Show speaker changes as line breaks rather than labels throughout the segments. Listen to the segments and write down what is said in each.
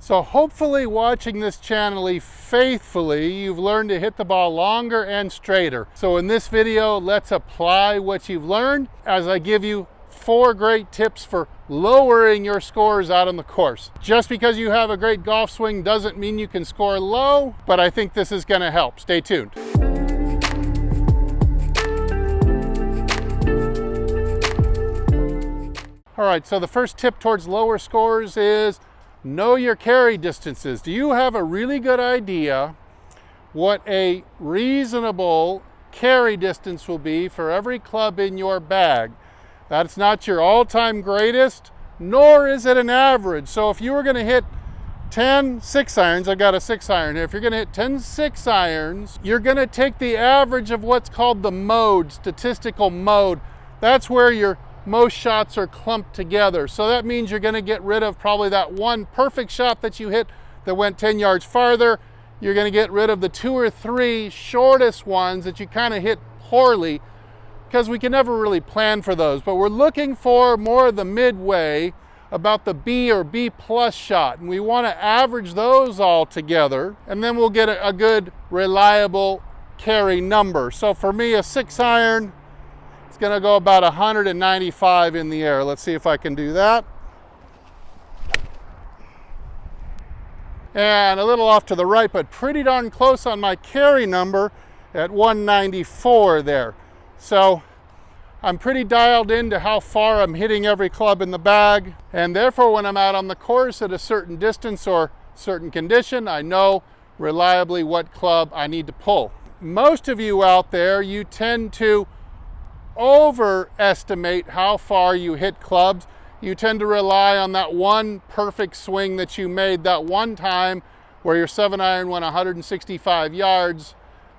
So hopefully watching this channel faithfully, you've learned to hit the ball longer and straighter. So in this video, let's apply what you've learned as I give you 4 great tips for lowering your scores out on the course. Just because you have a great golf swing doesn't mean you can score low, but I think this is going to help. Stay tuned. All right, so the first tip towards lower scores is know your carry distances. Do you have a really good idea what a reasonable carry distance will be for every club in your bag? That's not your all-time greatest, nor is it an average. So if you were going to hit 10 6-irons, I've got a 6-iron here. If you're going to hit 10 6-irons, you're going to take the average of what's called the mode, statistical mode. That's where your most shots are clumped together. So that means you're going to get rid of probably that one perfect shot that you hit that went 10 yards farther. You're going to get rid of the 2 or 3 shortest ones that you kind of hit poorly, because we can never really plan for those. But we're looking for more of the midway, about the B or B plus shot. And we want to average those all together, and then we'll get a good, reliable carry number. So for me, a 6-iron, it's going to go about 195 in the air. Let's see if I can do that. And a little off to the right, but pretty darn close on my carry number at 194 there. So I'm pretty dialed into how far I'm hitting every club in the bag, and therefore when I'm out on the course at a certain distance or certain condition, I know reliably what club I need to pull. Most of you out there, you tend to overestimate how far you hit clubs. You tend to rely on that one perfect swing that you made that one time where your 7-iron went 165 yards,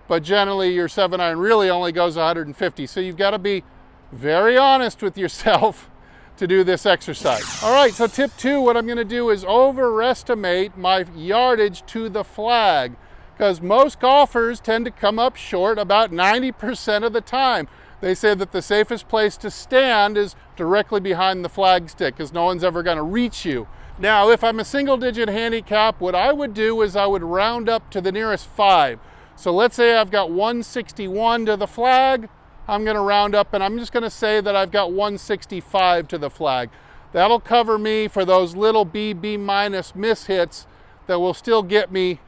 but generally your 7-iron really only goes 150. So you've got to be very honest with yourself to do this exercise. All right, so tip 2, what I'm going to do is overestimate my yardage to the flag, because most golfers tend to come up short about 90% of the time. They say that the safest place to stand is directly behind the flag stick, because no one's ever going to reach you. Now, if I'm a single-digit handicap, what I would do is I would round up to the nearest 5. So let's say I've got 161 to the flag. I'm going to round up, and I'm just going to say that I've got 165 to the flag. That'll cover me for those little B minus miss hits that will still get me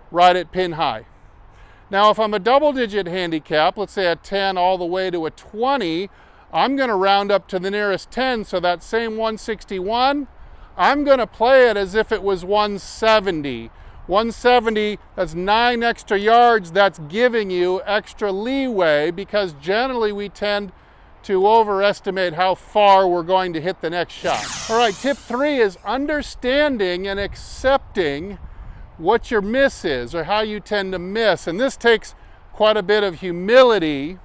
right at pin high. Now, if I'm a double-digit handicap, let's say a 10 all the way to a 20, I'm going to round up to the nearest 10, so that same 161, I'm going to play it as if it was 170. 170, that's 9 extra yards. That's giving you extra leeway, because generally we tend to overestimate how far we're going to hit the next shot. All right, tip 3 is understanding and accepting what your miss is, or how you tend to miss. And this takes quite a bit of humility,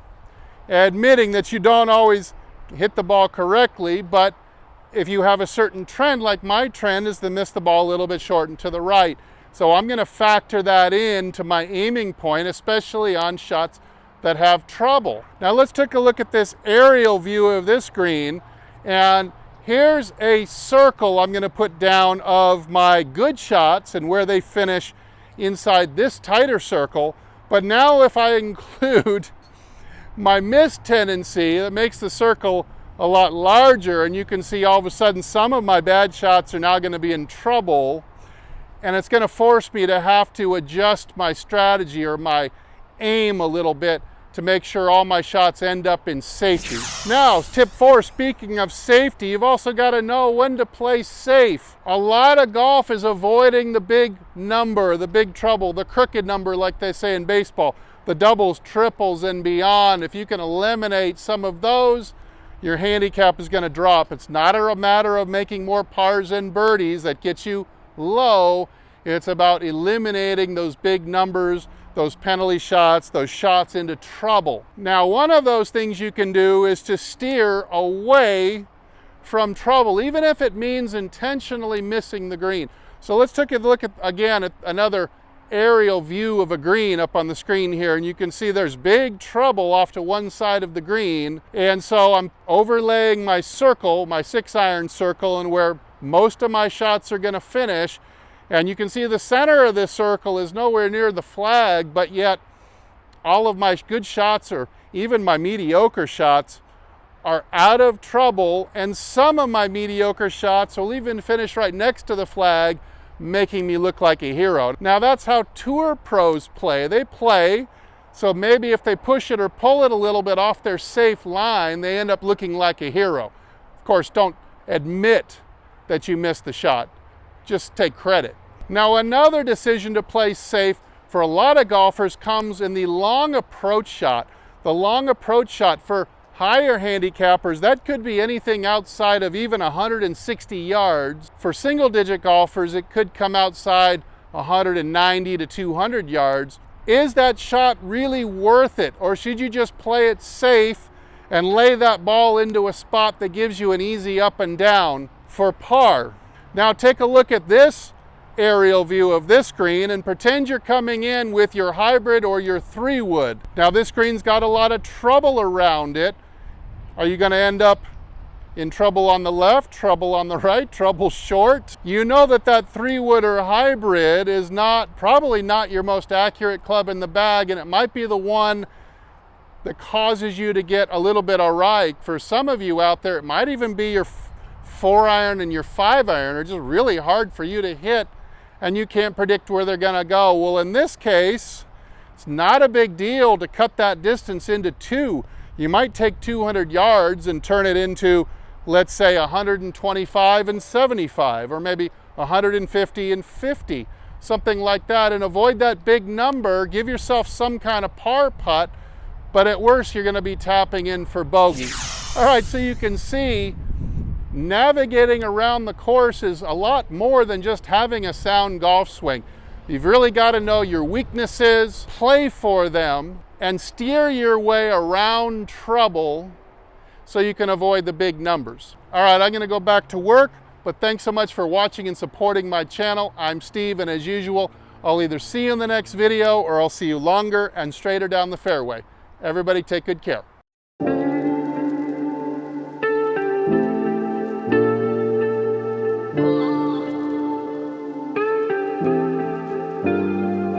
admitting that you don't always hit the ball correctly, but if you have a certain trend, like my trend is to miss the ball a little bit short and to the right. So I'm going to factor that into my aiming point, especially on shots that have trouble. Now let's take a look at this aerial view of this green, and here's a circle I'm going to put down of my good shots and where they finish inside this tighter circle. But now if I include my miss tendency, that makes the circle a lot larger, and you can see all of a sudden some of my bad shots are now going to be in trouble, and it's going to force me to have to adjust my strategy or my aim a little bit to make sure all my shots end up in safety. Now, tip 4, speaking of safety, you've also got to know when to play safe. A lot of golf is avoiding the big number, the big trouble, the crooked number, like they say in baseball, the doubles, triples, and beyond. If you can eliminate some of those, your handicap is going to drop. It's not a matter of making more pars and birdies that gets you low. It's about eliminating those big numbers, those penalty shots, those shots into trouble. Now, one of those things you can do is to steer away from trouble, even if it means intentionally missing the green. So let's take a look at, again, at another aerial view of a green up on the screen here, and you can see there's big trouble off to one side of the green. And so I'm overlaying my circle, my 6-iron circle, and where most of my shots are going to finish. And you can see the center of this circle is nowhere near the flag, but yet all of my good shots, or even my mediocre shots, are out of trouble, and some of my mediocre shots will even finish right next to the flag, making me look like a hero. Now that's how tour pros play. They play, so maybe if they push it or pull it a little bit off their safe line, they end up looking like a hero. Of course, don't admit that you missed the shot. Just take credit. Now another decision to play safe for a lot of golfers comes in the long approach shot. The long approach shot for higher handicappers, that could be anything outside of even 160 yards. For single digit golfers, it could come outside 190 to 200 yards. Is that shot really worth it? Or should you just play it safe and lay that ball into a spot that gives you an easy up and down for par? Now take a look at this aerial view of this green and pretend you're coming in with your hybrid or your 3-wood. Now this green's got a lot of trouble around it. Are you going to end up in trouble on the left, trouble on the right, trouble short? You know that that 3-wood or hybrid is probably not your most accurate club in the bag, and it might be the one that causes you to get a little bit awry. For some of you out there, it might even be your 4-iron and your 5-iron are just really hard for you to hit, and you can't predict where they're going to go. Well, in this case, it's not a big deal to cut that distance into 2. You might take 200 yards and turn it into, let's say, 125 and 75, or maybe 150 and 50, something like that, and avoid that big number. Give yourself some kind of par putt, but at worst, you're going to be tapping in for bogey. All right, so you can see navigating around the course is a lot more than just having a sound golf swing. You've really got to know your weaknesses, play for them, and steer your way around trouble so you can avoid the big numbers. All right, I'm going to go back to work, but thanks so much for watching and supporting my channel. I'm Steve, and as usual, I'll either see you in the next video or I'll see you longer and straighter down the fairway. Everybody take good care.